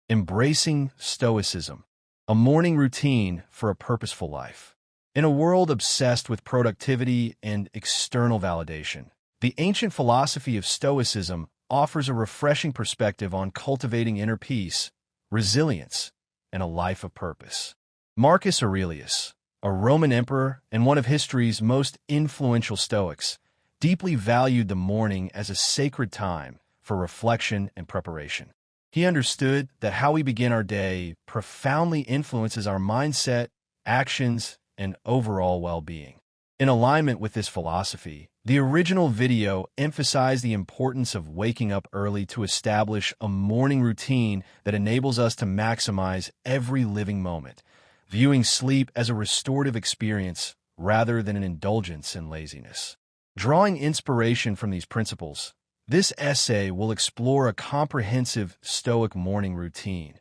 Embracing Stoicism, a morning routine for a purposeful life. In a world obsessed with productivity and external validation, the ancient philosophy of Stoicism offers a refreshing perspective on cultivating inner peace, resilience, and a life of purpose. Marcus Aurelius, a Roman emperor and one of history's most influential Stoics, deeply valued the morning as a sacred time for reflection and preparation. He understood that how we begin our day profoundly influences our mindset, actions, and overall well-being. In alignment with this philosophy, the original video emphasized the importance of waking up early to establish a morning routine that enables us to maximize every living moment, viewing sleep as a restorative experience rather than an indulgence in laziness. Drawing inspiration from these principles, this essay will explore a comprehensive Stoic morning routine,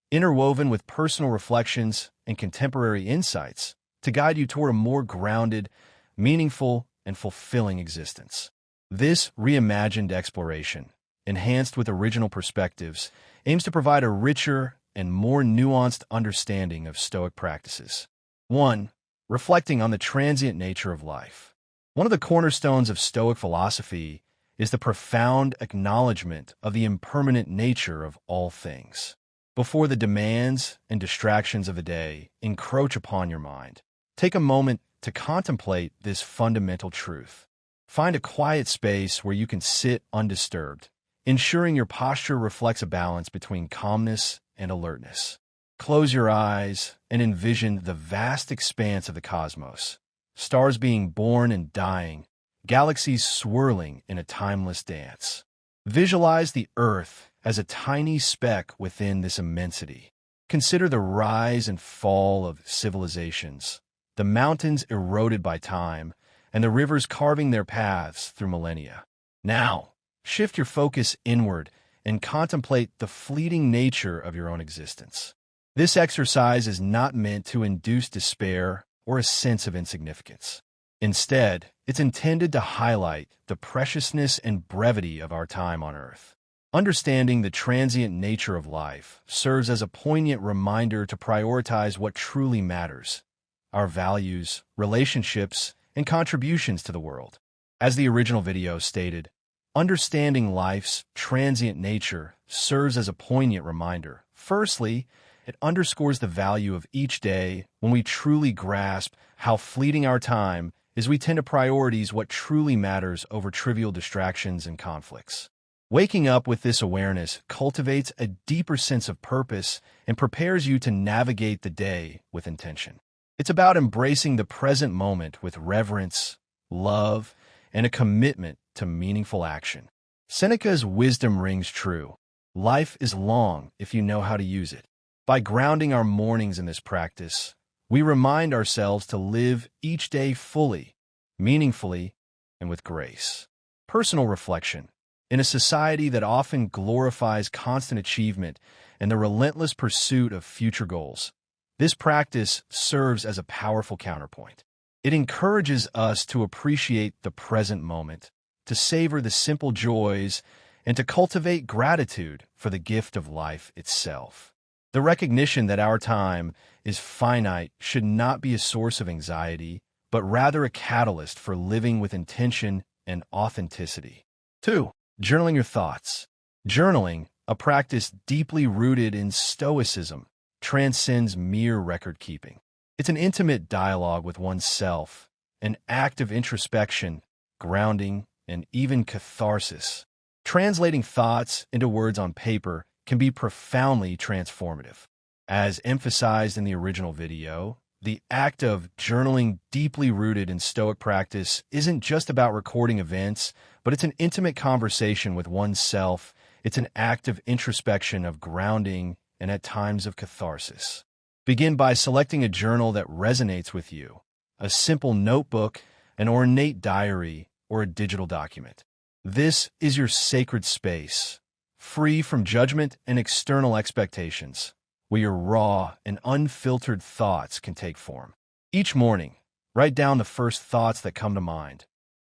interwoven with personal reflections and contemporary insights to guide you toward a more grounded, meaningful, and fulfilling existence. This reimagined exploration, enhanced with original perspectives, aims to provide a richer and more nuanced understanding of Stoic practices. 1. Reflecting on the transient nature of life. One of the cornerstones of Stoic philosophy is the profound acknowledgement of the impermanent nature of all things. Before the demands and distractions of the day encroach upon your mind, take a moment to contemplate this fundamental truth. Find a quiet space where you can sit undisturbed, ensuring your posture reflects a balance between calmness and alertness. Close your eyes and envision the vast expanse of the cosmos, stars being born and dying, galaxies swirling in a timeless dance. Visualize the Earth as a tiny speck within this immensity. Consider the rise and fall of civilizations, the mountains eroded by time, and the rivers carving their paths through millennia. Now, shift your focus inward and contemplate the fleeting nature of your own existence. This exercise is not meant to induce despair or a sense of insignificance. Instead, it's intended to highlight the preciousness and brevity of our time on Earth. Understanding the transient nature of life serves as a poignant reminder to prioritize what truly matters: our values, relationships, and contributions to the world. As the original video stated, understanding life's transient nature serves as a poignant reminder. Firstly, it underscores the value of each day when we truly grasp how fleeting our time is. We tend to prioritize what truly matters over trivial distractions and conflicts. Waking up with this awareness cultivates a deeper sense of purpose and prepares you to navigate the day with intention. It's about embracing the present moment with reverence, love, and a commitment to meaningful action. Seneca's wisdom rings true. Life is long if you know how to use it. By grounding our mornings in this practice, we remind ourselves to live each day fully, meaningfully, and with grace. Personal reflection. In a society that often glorifies constant achievement and the relentless pursuit of future goals, this practice serves as a powerful counterpoint. It encourages us to appreciate the present moment, to savor the simple joys, and to cultivate gratitude for the gift of life itself. The recognition that our time is finite should not be a source of anxiety, but rather a catalyst for living with intention and authenticity. 2. Journaling your thoughts. Journaling, a practice deeply rooted in Stoicism, transcends mere record-keeping. It's an intimate dialogue with oneself, an act of introspection, grounding, and even catharsis. Translating thoughts into words on paper can be profoundly transformative. As emphasized in the original video, the act of journaling, deeply rooted in Stoic practice, isn't just about recording events, but it's an intimate conversation with oneself. It's an act of introspection, of grounding, and at times of catharsis. Begin by selecting a journal that resonates with you: a simple notebook, an ornate diary, or a digital document. This is your sacred space, free from judgment and external expectations, where your raw and unfiltered thoughts can take form. Each morning, write down the first thoughts that come to mind: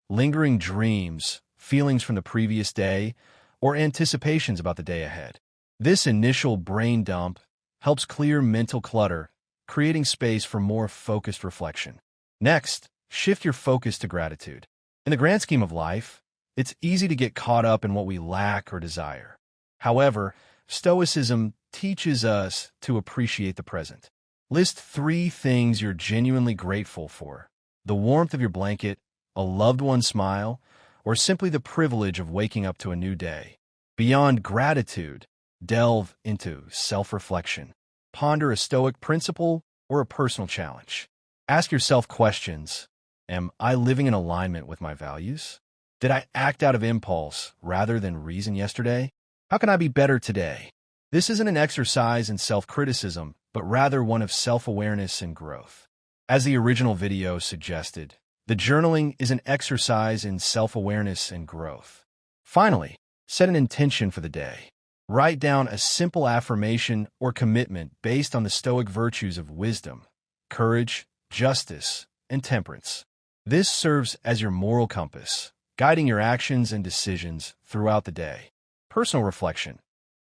lingering dreams, feelings from the previous day, or anticipations about the day ahead. This initial brain dump helps clear mental clutter, creating space for more focused reflection. Next, shift your focus to gratitude. In the grand scheme of life, it's easy to get caught up in what we lack or desire. However, Stoicism teaches us to appreciate the present. List 3 things you're genuinely grateful for: the warmth of your blanket, a loved one's smile, or simply the privilege of waking up to a new day. Beyond gratitude, delve into self-reflection. Ponder a Stoic principle or a personal challenge. Ask yourself questions. Am I living in alignment with my values? Did I act out of impulse rather than reason yesterday? How can I be better today? This isn't an exercise in self-criticism, but rather one of self-awareness and growth. As the original video suggested, the journaling is an exercise in self-awareness and growth. Finally, set an intention for the day. Write down a simple affirmation or commitment based on the Stoic virtues of wisdom, courage, justice, and temperance. This serves as your moral compass, guiding your actions and decisions throughout the day. Personal reflection.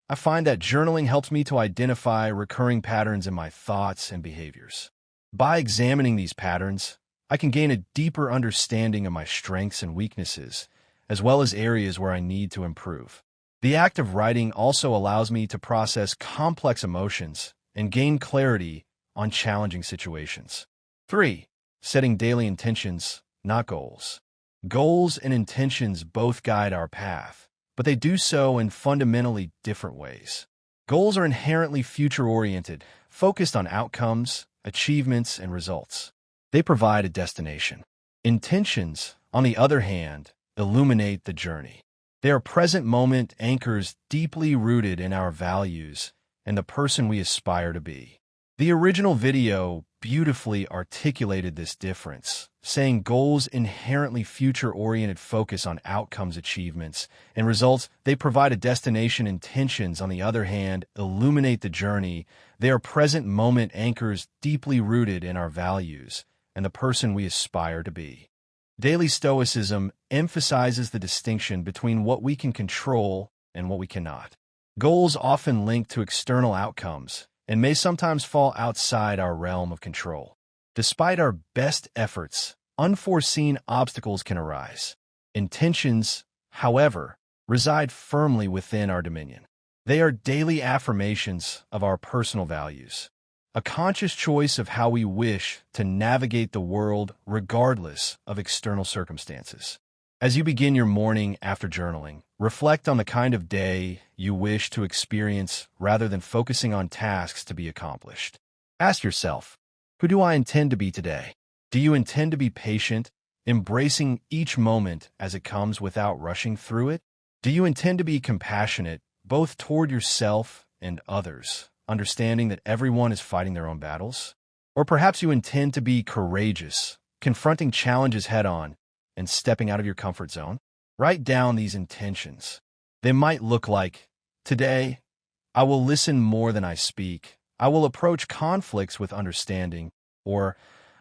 I find that journaling helps me to identify recurring patterns in my thoughts and behaviors. By examining these patterns, I can gain a deeper understanding of my strengths and weaknesses, as well as areas where I need to improve. The act of writing also allows me to process complex emotions and gain clarity on challenging situations. 3. Setting daily intentions, not goals. Goals and intentions both guide our path, but they do so in fundamentally different ways. Goals are inherently future-oriented, focused on outcomes, achievements, and results. They provide a destination. Intentions, on the other hand, illuminate the journey. They are present-moment anchors deeply rooted in our values and the person we aspire to be. The original video beautifully articulated this difference, saying goals inherently future-oriented focus on outcomes, achievements, and results. They provide a destination. Intentions, on the other hand, illuminate the journey. They are present-moment anchors deeply rooted in our values and the person we aspire to be. Daily Stoicism emphasizes the distinction between what we can control and what we cannot. Goals often link to external outcomes and may sometimes fall outside our realm of control. Despite our best efforts, unforeseen obstacles can arise. Intentions, however, reside firmly within our dominion. They are daily affirmations of our personal values, a conscious choice of how we wish to navigate the world regardless of external circumstances. As you begin your morning after journaling, reflect on the kind of day you wish to experience rather than focusing on tasks to be accomplished. Ask yourself, who do I intend to be today? Do you intend to be patient, embracing each moment as it comes without rushing through it? Do you intend to be compassionate, both toward yourself and others, understanding that everyone is fighting their own battles? Or perhaps you intend to be courageous, confronting challenges head-on, and stepping out of your comfort zone? Write down these intentions. They might look like, today, I will listen more than I speak. I will approach conflicts with understanding, or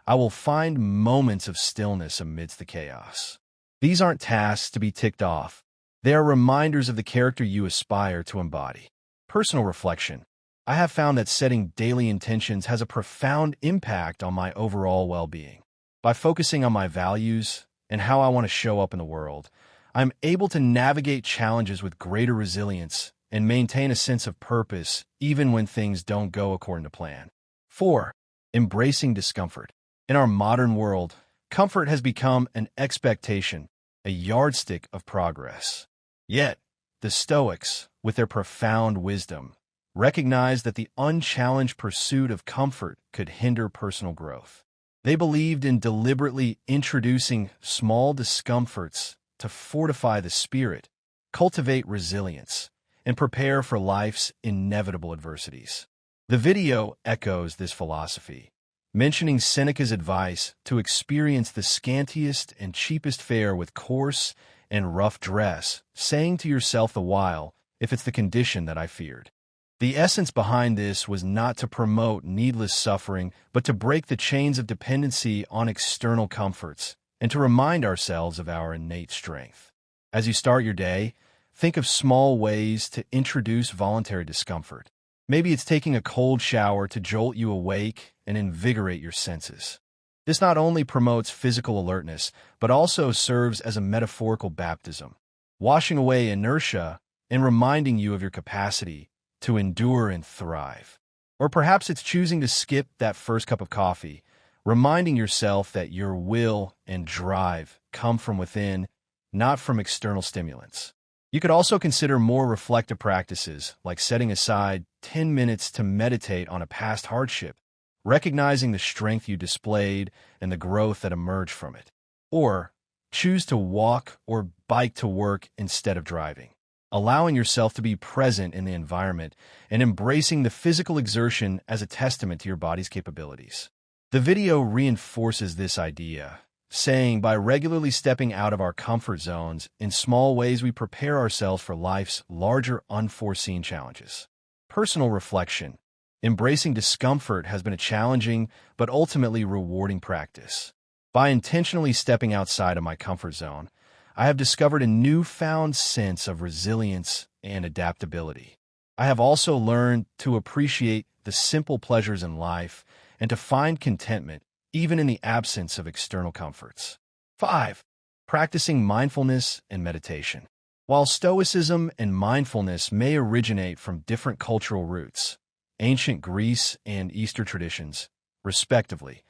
I will find moments of stillness amidst the chaos. These aren't tasks to be ticked off. They are reminders of the character you aspire to embody. Personal reflection. I have found that setting daily intentions has a profound impact on my overall well-being. By focusing on my values and how I want to show up in the world, I'm able to navigate challenges with greater resilience and maintain a sense of purpose even when things don't go according to plan. 4. Embracing discomfort. In our modern world, comfort has become an expectation, a yardstick of progress. Yet, the Stoics, with their profound wisdom, recognized that the unchallenged pursuit of comfort could hinder personal growth. They believed in deliberately introducing small discomforts to fortify the spirit, cultivate resilience, and prepare for life's inevitable adversities. The video echoes this philosophy, mentioning Seneca's advice to experience the scantiest and cheapest fare with coarse and rough dress, saying to yourself the while, if it's the condition that I feared. The essence behind this was not to promote needless suffering, but to break the chains of dependency on external comforts and to remind ourselves of our innate strength. As you start your day, think of small ways to introduce voluntary discomfort. Maybe it's taking a cold shower to jolt you awake and invigorate your senses. This not only promotes physical alertness, but also serves as a metaphorical baptism, washing away inertia and reminding you of your capacity to endure and thrive. Or perhaps it's choosing to skip that first cup of coffee, reminding yourself that your will and drive come from within, not from external stimulants. You could also consider more reflective practices, like setting aside 10 minutes to meditate on a past hardship, recognizing the strength you displayed and the growth that emerged from it. Or choose to walk or bike to work instead of driving, allowing yourself to be present in the environment and embracing the physical exertion as a testament to your body's capabilities. The video reinforces this idea, saying by regularly stepping out of our comfort zones, in small ways we prepare ourselves for life's larger unforeseen challenges. Personal reflection. Embracing discomfort has been a challenging but ultimately rewarding practice. By intentionally stepping outside of my comfort zone, I have discovered a newfound sense of resilience and adaptability. I have also learned to appreciate the simple pleasures in life and to find contentment even in the absence of external comforts. 5. Practicing mindfulness and meditation. While Stoicism and mindfulness may originate from different cultural roots, ancient Greece and Eastern traditions, respectively,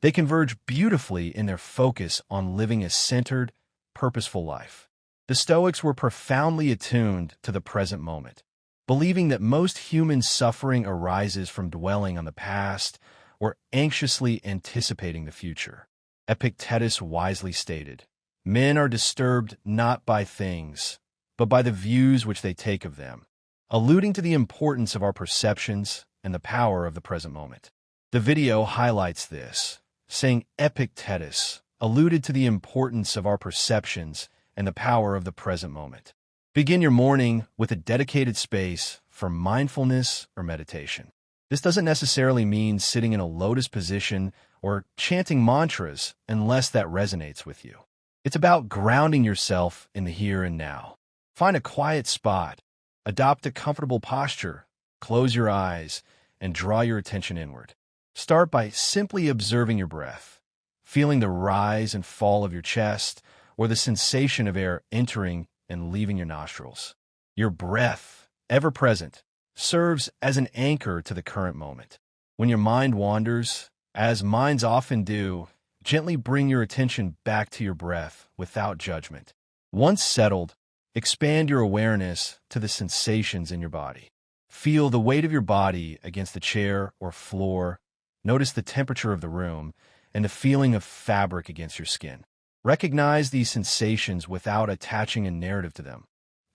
they converge beautifully in their focus on living a centered, purposeful life. The Stoics were profoundly attuned to the present moment, believing that most human suffering arises from dwelling on the past or anxiously anticipating the future. Epictetus wisely stated, "Men are disturbed not by things, but by the views which they take of them," alluding to the importance of our perceptions and the power of the present moment. The video highlights this, saying Epictetus alluded to the importance of our perceptions and the power of the present moment. Begin your morning with a dedicated space for mindfulness or meditation. This doesn't necessarily mean sitting in a lotus position or chanting mantras unless that resonates with you. It's about grounding yourself in the here and now. Find a quiet spot, adopt a comfortable posture, close your eyes, and draw your attention inward. Start by simply observing your breath, feeling the rise and fall of your chest or the sensation of air entering and leaving your nostrils. Your breath, ever present, serves as an anchor to the current moment. When your mind wanders, as minds often do, gently bring your attention back to your breath without judgment. Once settled, expand your awareness to the sensations in your body. Feel the weight of your body against the chair or floor. Notice the temperature of the room and the feeling of fabric against your skin. Recognize these sensations without attaching a narrative to them.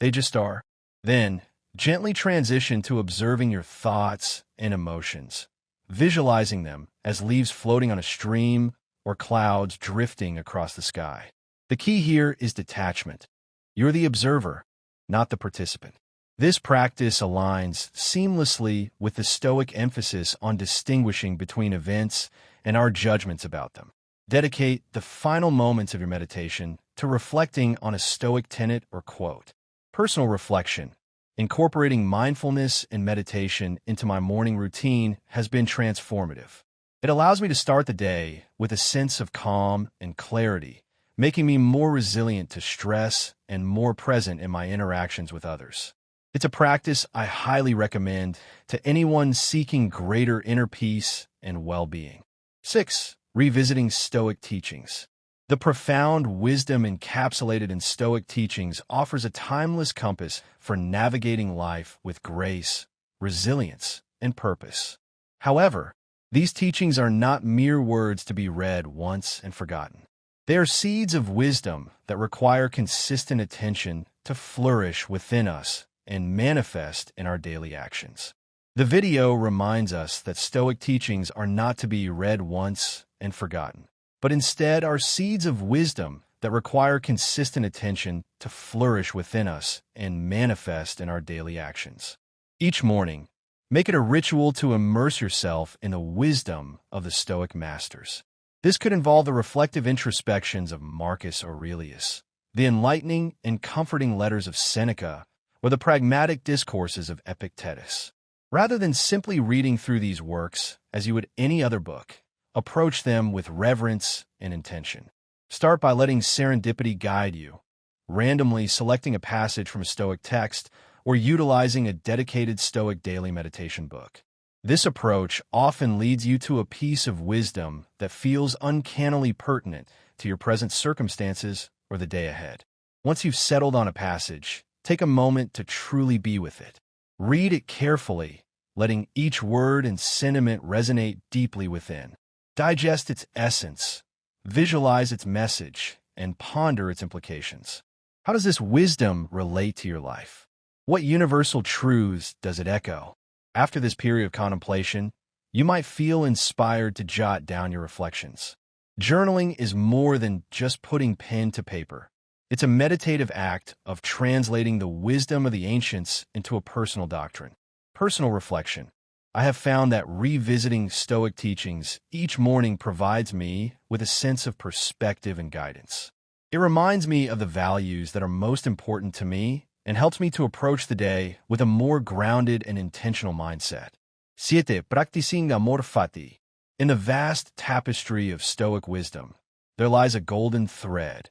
They just are. Then, gently transition to observing your thoughts and emotions, visualizing them as leaves floating on a stream or clouds drifting across the sky. The key here is detachment. You're the observer, not the participant. This practice aligns seamlessly with the Stoic emphasis on distinguishing between events and our judgments about them. Dedicate the final moments of your meditation to reflecting on a Stoic tenet or quote. Personal reflection. Incorporating mindfulness and meditation into my morning routine has been transformative. It allows me to start the day with a sense of calm and clarity, making me more resilient to stress and more present in my interactions with others. It's a practice I highly recommend to anyone seeking greater inner peace and well-being. 6. Revisiting Stoic teachings. The profound wisdom encapsulated in Stoic teachings offers a timeless compass for navigating life with grace, resilience, and purpose. However, these teachings are not mere words to be read once and forgotten. They are seeds of wisdom that require consistent attention to flourish within us and manifest in our daily actions. The video reminds us that Stoic teachings are not to be read once and forgotten, but instead are seeds of wisdom that require consistent attention to flourish within us and manifest in our daily actions. Each morning, make it a ritual to immerse yourself in the wisdom of the Stoic masters. This could involve the reflective introspections of Marcus Aurelius, the enlightening and comforting letters of Seneca, or the pragmatic discourses of Epictetus. Rather than simply reading through these works as you would any other book, approach them with reverence and intention. Start by letting serendipity guide you, randomly selecting a passage from a Stoic text or utilizing a dedicated Stoic daily meditation book. This approach often leads you to a piece of wisdom that feels uncannily pertinent to your present circumstances or the day ahead. Once you've settled on a passage, take a moment to truly be with it. Read it carefully, letting each word and sentiment resonate deeply within. Digest its essence, visualize its message, and ponder its implications. How does this wisdom relate to your life? What universal truths does it echo? After this period of contemplation, you might feel inspired to jot down your reflections. Journaling is more than just putting pen to paper. It's a meditative act of translating the wisdom of the ancients into a personal doctrine. Personal reflection. I have found that revisiting Stoic teachings each morning provides me with a sense of perspective and guidance. It reminds me of the values that are most important to me and helps me to approach the day with a more grounded and intentional mindset. 7. Practicing amor fati. In the vast tapestry of Stoic wisdom, there lies a golden thread,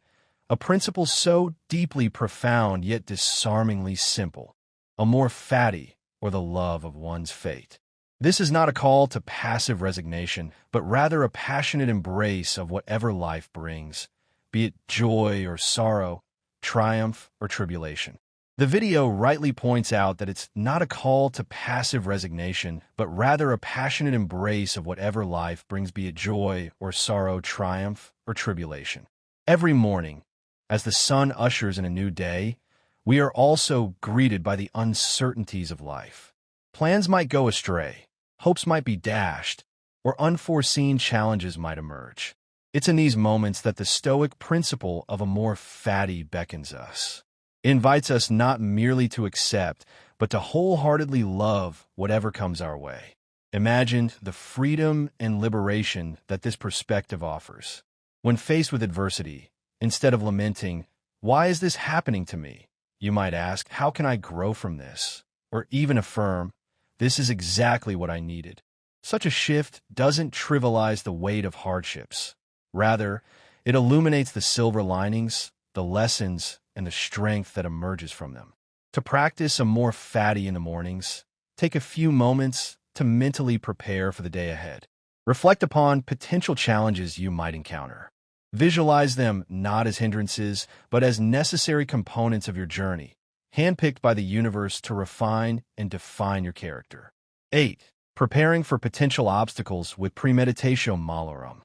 a principle so deeply profound yet disarmingly simple. Amor fati, or the love of one's fate. This is not a call to passive resignation, but rather a passionate embrace of whatever life brings, be it joy or sorrow, triumph or tribulation. The video rightly points out that it's not a call to passive resignation, but rather a passionate embrace of whatever life brings, be it joy or sorrow, triumph or tribulation. Every morning, as the sun ushers in a new day, we are also greeted by the uncertainties of life. Plans might go astray, hopes might be dashed, or unforeseen challenges might emerge. It's in these moments that the Stoic principle of amor fati beckons us. It invites us not merely to accept, but to wholeheartedly love whatever comes our way. Imagine the freedom and liberation that this perspective offers. When faced with adversity, instead of lamenting, "Why is this happening to me?" you might ask, "How can I grow from this?" Or even affirm, "This is exactly what I needed." Such a shift doesn't trivialize the weight of hardships. Rather, it illuminates the silver linings, the lessons, and the strength that emerges from them. To practice amor fati in the mornings, take a few moments to mentally prepare for the day ahead. Reflect upon potential challenges you might encounter. Visualize them not as hindrances, but as necessary components of your journey, handpicked by the universe to refine and define your character. 8. Preparing for potential obstacles with premeditatio malorum.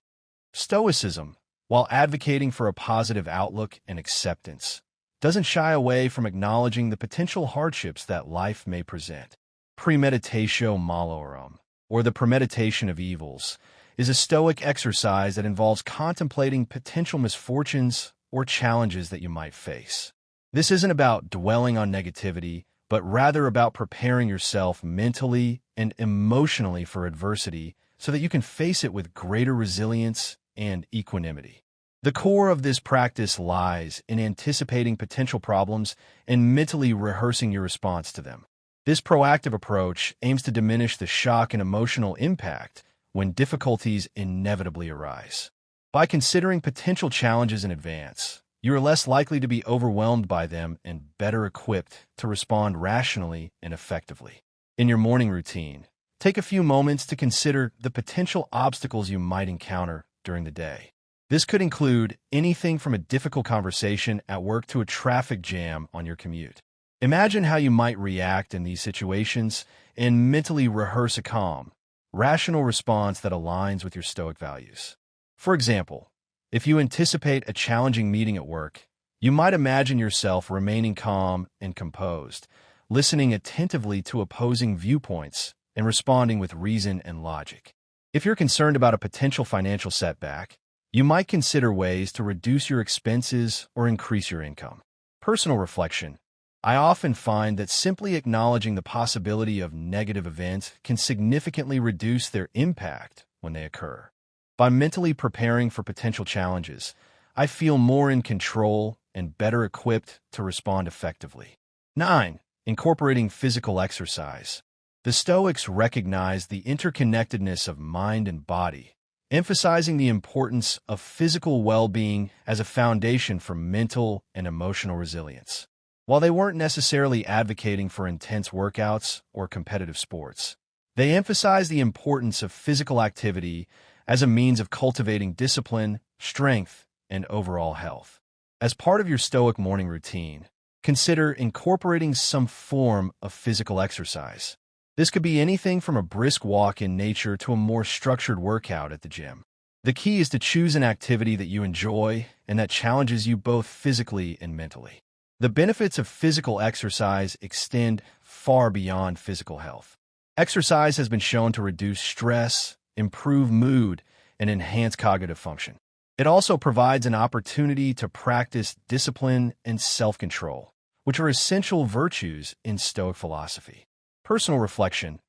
Stoicism, while advocating for a positive outlook and acceptance, doesn't shy away from acknowledging the potential hardships that life may present. Premeditatio malorum, or the premeditation of evils, is a Stoic exercise that involves contemplating potential misfortunes or challenges that you might face. This isn't about dwelling on negativity, but rather about preparing yourself mentally and emotionally for adversity so that you can face it with greater resilience and equanimity. The core of this practice lies in anticipating potential problems and mentally rehearsing your response to them. This proactive approach aims to diminish the shock and emotional impact when difficulties inevitably arise. By considering potential challenges in advance, you are less likely to be overwhelmed by them and better equipped to respond rationally and effectively. In your morning routine, take a few moments to consider the potential obstacles you might encounter during the day. This could include anything from a difficult conversation at work to a traffic jam on your commute. Imagine how you might react in these situations and mentally rehearse a calm, rational response that aligns with your Stoic values. For example, if you anticipate a challenging meeting at work, you might imagine yourself remaining calm and composed, listening attentively to opposing viewpoints and responding with reason and logic. If you're concerned about a potential financial setback, you might consider ways to reduce your expenses or increase your income. Personal reflection. I often find that simply acknowledging the possibility of negative events can significantly reduce their impact when they occur. By mentally preparing for potential challenges, I feel more in control and better equipped to respond effectively. 9. Incorporating physical exercise. The Stoics recognize the interconnectedness of mind and body, emphasizing the importance of physical well-being as a foundation for mental and emotional resilience. While they weren't necessarily advocating for intense workouts or competitive sports, they emphasized the importance of physical activity as a means of cultivating discipline, strength, and overall health. As part of your Stoic morning routine, consider incorporating some form of physical exercise. This could be anything from a brisk walk in nature to a more structured workout at the gym. The key is to choose an activity that you enjoy and that challenges you both physically and mentally. The benefits of physical exercise extend far beyond physical health. Exercise has been shown to reduce stress, improve mood, and enhance cognitive function. It also provides an opportunity to practice discipline and self-control, which are essential virtues in Stoic philosophy. Personal reflection.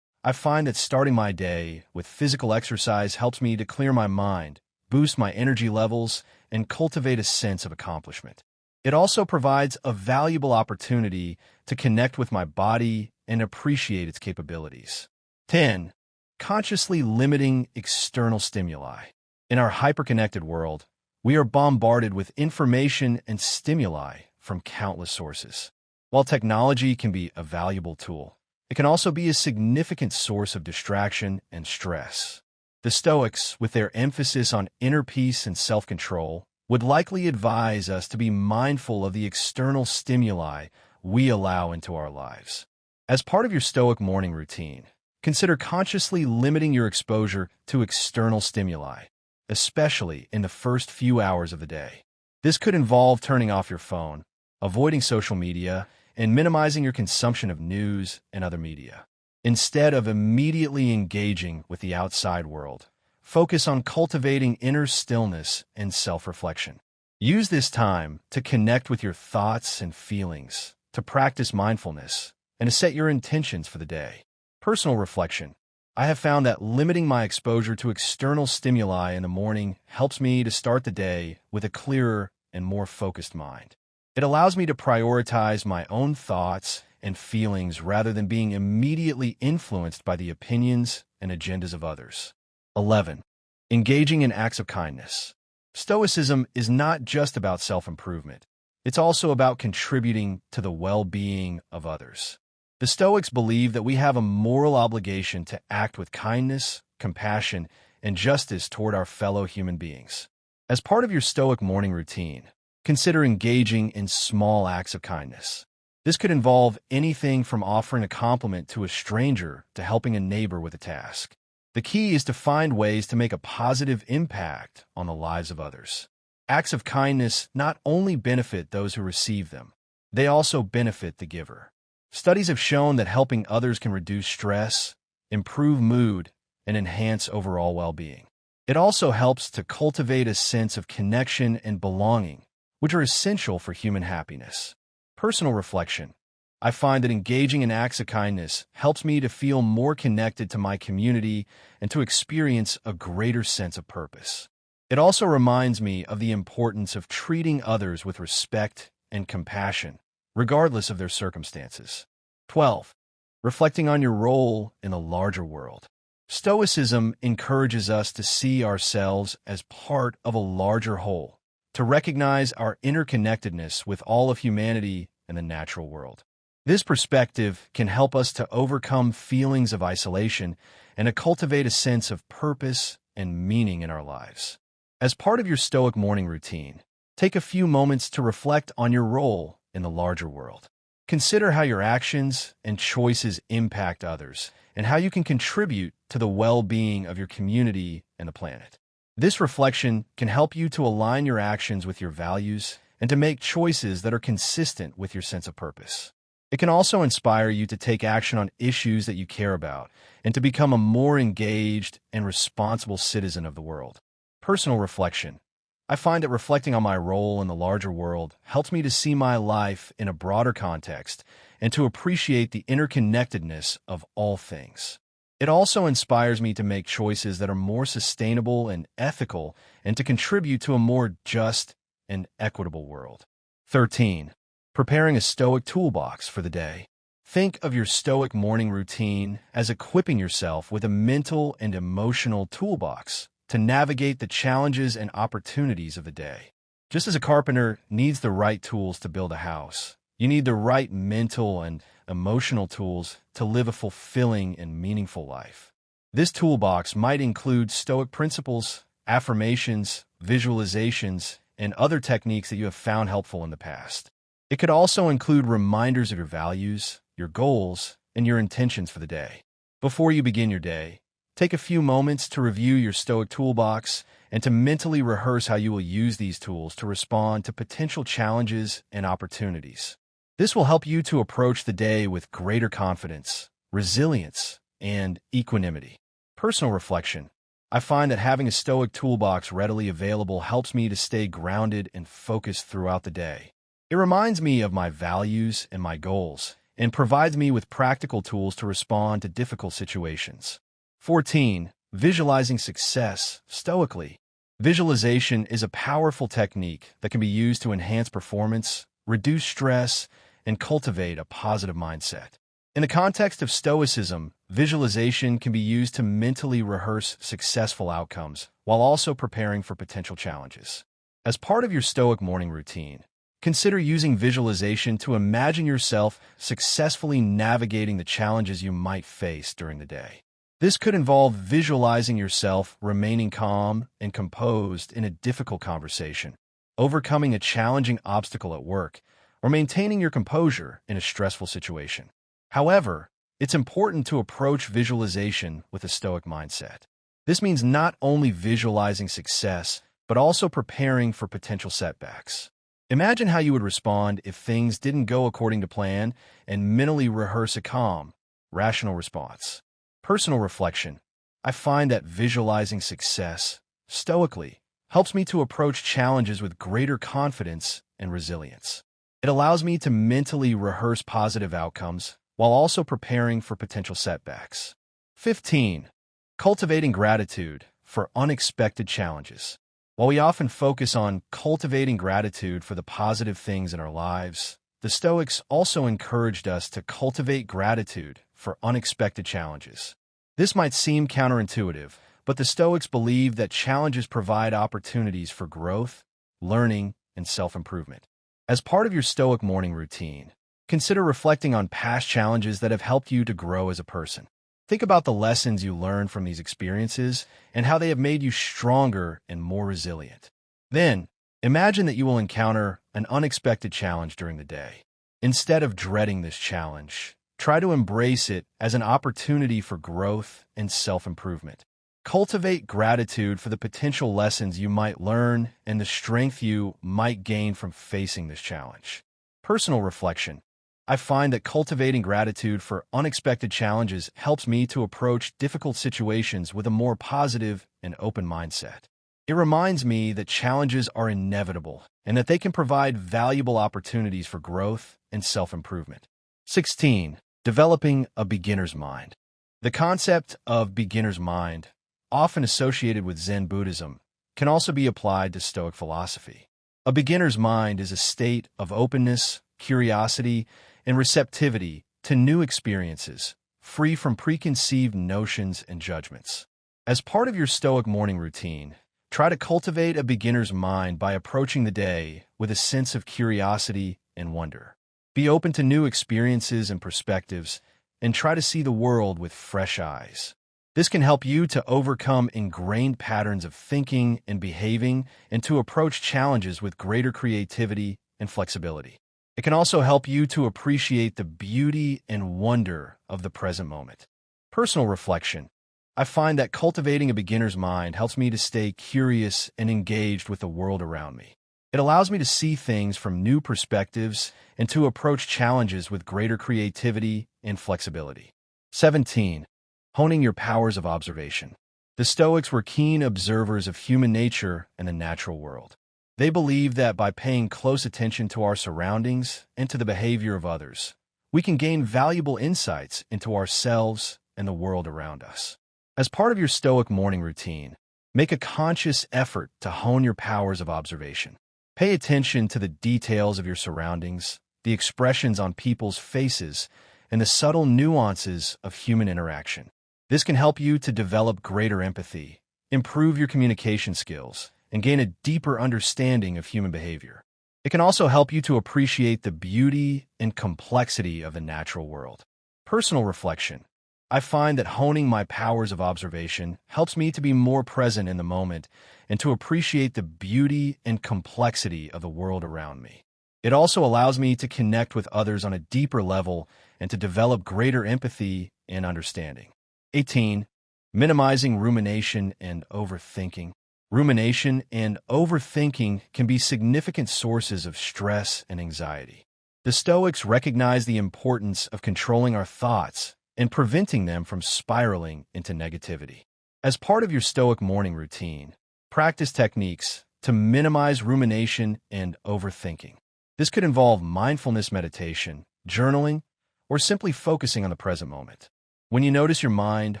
I find that starting my day with physical exercise helps me to clear my mind, boost my energy levels, and cultivate a sense of accomplishment. It also provides a valuable opportunity to connect with my body and appreciate its capabilities. 10. Consciously limiting external stimuli. In our hyperconnected world, we are bombarded with information and stimuli from countless sources. While technology can be a valuable tool, it can also be a significant source of distraction and stress. The Stoics, with their emphasis on inner peace and self-control, would likely advise us to be mindful of the external stimuli we allow into our lives. As part of your Stoic morning routine, consider consciously limiting your exposure to external stimuli, especially in the first few hours of the day. This could involve turning off your phone, avoiding social media, and minimizing your consumption of news and other media. Instead of immediately engaging with the outside world, focus on cultivating inner stillness and self-reflection. Use this time to connect with your thoughts and feelings, to practice mindfulness, and to set your intentions for the day. Personal reflection. I have found that limiting my exposure to external stimuli in the morning helps me to start the day with a clearer and more focused mind. It allows me to prioritize my own thoughts and feelings rather than being immediately influenced by the opinions and agendas of others. 11. Engaging in acts of kindness. Stoicism is not just about self-improvement. It's also about contributing to the well-being of others. The Stoics believe that we have a moral obligation to act with kindness, compassion, and justice toward our fellow human beings. As part of your Stoic morning routine, consider engaging in small acts of kindness. This could involve anything from offering a compliment to a stranger to helping a neighbor with a task. The key is to find ways to make a positive impact on the lives of others. Acts of kindness not only benefit those who receive them, they also benefit the giver. Studies have shown that helping others can reduce stress, improve mood, and enhance overall well-being. It also helps to cultivate a sense of connection and belonging, which are essential for human happiness. Personal reflection. I find that engaging in acts of kindness helps me to feel more connected to my community and to experience a greater sense of purpose. It also reminds me of the importance of treating others with respect and compassion, regardless of their circumstances. 12. Reflecting on your role in the larger world. Stoicism encourages us to see ourselves as part of a larger whole, to recognize our interconnectedness with all of humanity and the natural world. This perspective can help us to overcome feelings of isolation and to cultivate a sense of purpose and meaning in our lives. As part of your Stoic morning routine, take a few moments to reflect on your role in the larger world. Consider how your actions and choices impact others and how you can contribute to the well-being of your community and the planet. This reflection can help you to align your actions with your values and to make choices that are consistent with your sense of purpose. It can also inspire you to take action on issues that you care about and to become a more engaged and responsible citizen of the world. Personal reflection. I find that reflecting on my role in the larger world helps me to see my life in a broader context and to appreciate the interconnectedness of all things. It also inspires me to make choices that are more sustainable and ethical and to contribute to a more just and equitable world. 13. Preparing a Stoic toolbox for the day. Think of your Stoic morning routine as equipping yourself with a mental and emotional toolbox to navigate the challenges and opportunities of the day. Just as a carpenter needs the right tools to build a house, you need the right mental and emotional tools to live a fulfilling and meaningful life. This toolbox might include Stoic principles, affirmations, visualizations, and other techniques that you have found helpful in the past. It could also include reminders of your values, your goals, and your intentions for the day. Before you begin your day, take a few moments to review your Stoic toolbox and to mentally rehearse how you will use these tools to respond to potential challenges and opportunities. This will help you to approach the day with greater confidence, resilience, and equanimity. Personal reflection. I find that having a Stoic toolbox readily available helps me to stay grounded and focused throughout the day. It reminds me of my values and my goals, and provides me with practical tools to respond to difficult situations. 14. Visualizing success stoically. Visualization is a powerful technique that can be used to enhance performance, reduce stress, and cultivate a positive mindset. In the context of Stoicism, visualization can be used to mentally rehearse successful outcomes while also preparing for potential challenges. As part of your Stoic morning routine, consider using visualization to imagine yourself successfully navigating the challenges you might face during the day. This could involve visualizing yourself remaining calm and composed in a difficult conversation, overcoming a challenging obstacle at work, or maintaining your composure in a stressful situation. However, it's important to approach visualization with a Stoic mindset. This means not only visualizing success, but also preparing for potential setbacks. Imagine how you would respond if things didn't go according to plan and mentally rehearse a calm, rational response. Personal reflection. I find that visualizing success stoically helps me to approach challenges with greater confidence and resilience. It allows me to mentally rehearse positive outcomes while also preparing for potential setbacks. 15. Cultivating gratitude for unexpected challenges. While we often focus on cultivating gratitude for the positive things in our lives, the Stoics also encouraged us to cultivate gratitude for unexpected challenges. This might seem counterintuitive, but the Stoics believe that challenges provide opportunities for growth, learning, and self-improvement. As part of your Stoic morning routine, consider reflecting on past challenges that have helped you to grow as a person. Think about the lessons you learned from these experiences and how they have made you stronger and more resilient. Then, imagine that you will encounter an unexpected challenge during the day. Instead of dreading this challenge, try to embrace it as an opportunity for growth and self-improvement. Cultivate gratitude for the potential lessons you might learn and the strength you might gain from facing this challenge. Personal reflection. I find that cultivating gratitude for unexpected challenges helps me to approach difficult situations with a more positive and open mindset. It reminds me that challenges are inevitable and that they can provide valuable opportunities for growth and self-improvement. 16. Developing a beginner's mind. The concept of beginner's mind, often associated with Zen Buddhism, can also be applied to Stoic philosophy. A beginner's mind is a state of openness, curiosity, and receptivity to new experiences, free from preconceived notions and judgments. As part of your Stoic morning routine, try to cultivate a beginner's mind by approaching the day with a sense of curiosity and wonder. Be open to new experiences and perspectives, and try to see the world with fresh eyes. This can help you to overcome ingrained patterns of thinking and behaving and to approach challenges with greater creativity and flexibility. It can also help you to appreciate the beauty and wonder of the present moment. Personal reflection. I find that cultivating a beginner's mind helps me to stay curious and engaged with the world around me. It allows me to see things from new perspectives and to approach challenges with greater creativity and flexibility. 17. Honing your powers of observation. The Stoics were keen observers of human nature and the natural world. They believed that by paying close attention to our surroundings and to the behavior of others, we can gain valuable insights into ourselves and the world around us. As part of your Stoic morning routine, make a conscious effort to hone your powers of observation. Pay attention to the details of your surroundings, the expressions on people's faces, and the subtle nuances of human interaction. This can help you to develop greater empathy, improve your communication skills, and gain a deeper understanding of human behavior. It can also help you to appreciate the beauty and complexity of the natural world. Personal reflection. I find that honing my powers of observation helps me to be more present in the moment and to appreciate the beauty and complexity of the world around me. It also allows me to connect with others on a deeper level and to develop greater empathy and understanding. 18. Minimizing rumination and overthinking. Rumination and overthinking can be significant sources of stress and anxiety. The Stoics recognize the importance of controlling our thoughts and preventing them from spiraling into negativity. As part of your Stoic morning routine, practice techniques to minimize rumination and overthinking. This could involve mindfulness meditation, journaling, or simply focusing on the present moment. When you notice your mind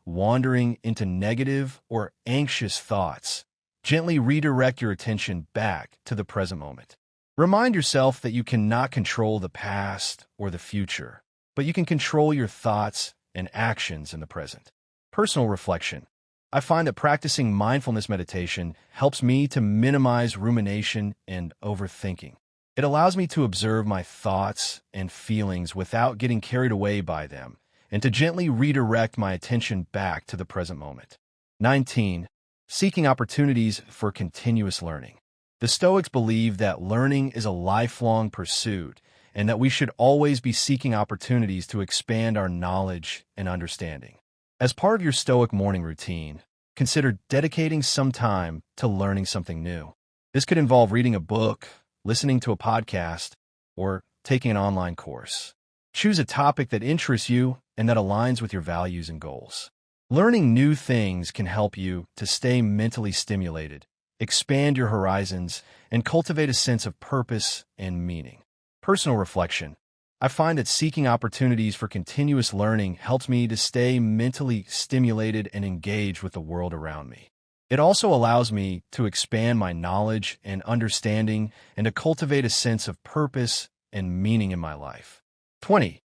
wandering into negative or anxious thoughts, gently redirect your attention back to the present moment. Remind yourself that you cannot control the past or the future, but you can control your thoughts and actions in the present. Personal reflection. I find that practicing mindfulness meditation helps me to minimize rumination and overthinking. It allows me to observe my thoughts and feelings without getting carried away by them, and to gently redirect my attention back to the present moment. 19. Seeking opportunities for continuous learning. The Stoics believe that learning is a lifelong pursuit and that we should always be seeking opportunities to expand our knowledge and understanding. As part of your Stoic morning routine, consider dedicating some time to learning something new. This could involve reading a book, listening to a podcast, or taking an online course. Choose a topic that interests you and that aligns with your values and goals. Learning new things can help you to stay mentally stimulated, expand your horizons, and cultivate a sense of purpose and meaning. Personal reflection. I find that seeking opportunities for continuous learning helps me to stay mentally stimulated and engaged with the world around me. It also allows me to expand my knowledge and understanding and to cultivate a sense of purpose and meaning in my life. 20.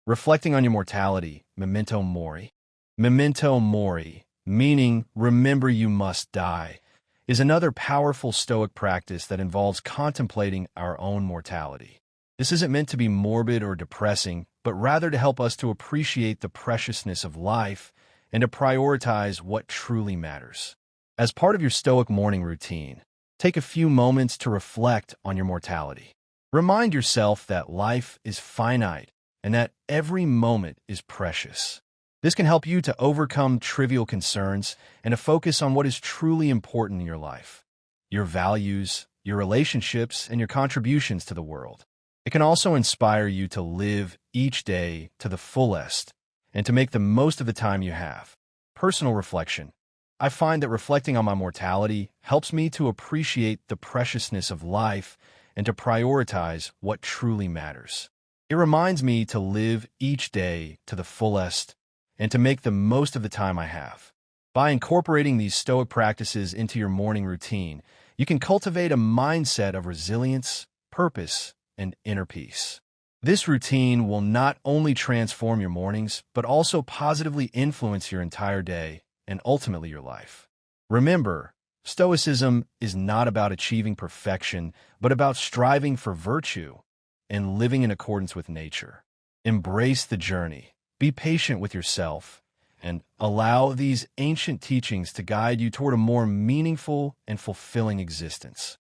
Reflecting on your mortality, memento mori. Memento mori, meaning remember you must die, is another powerful Stoic practice that involves contemplating our own mortality. This isn't meant to be morbid or depressing, but rather to help us to appreciate the preciousness of life and to prioritize what truly matters. As part of your Stoic morning routine, take a few moments to reflect on your mortality. Remind yourself that life is finite and that every moment is precious. This can help you to overcome trivial concerns and to focus on what is truly important in your life, your values, your relationships, and your contributions to the world. It can also inspire you to live each day to the fullest and to make the most of the time you have. Personal reflection. I find that reflecting on my mortality helps me to appreciate the preciousness of life and to prioritize what truly matters. It reminds me to live each day to the fullest and to make the most of the time I have. By incorporating these Stoic practices into your morning routine, you can cultivate a mindset of resilience, purpose, and inner peace. This routine will not only transform your mornings, but also positively influence your entire day and ultimately your life. Remember, Stoicism is not about achieving perfection, but about striving for virtue and living in accordance with nature. Embrace the journey, be patient with yourself, and allow these ancient teachings to guide you toward a more meaningful and fulfilling existence.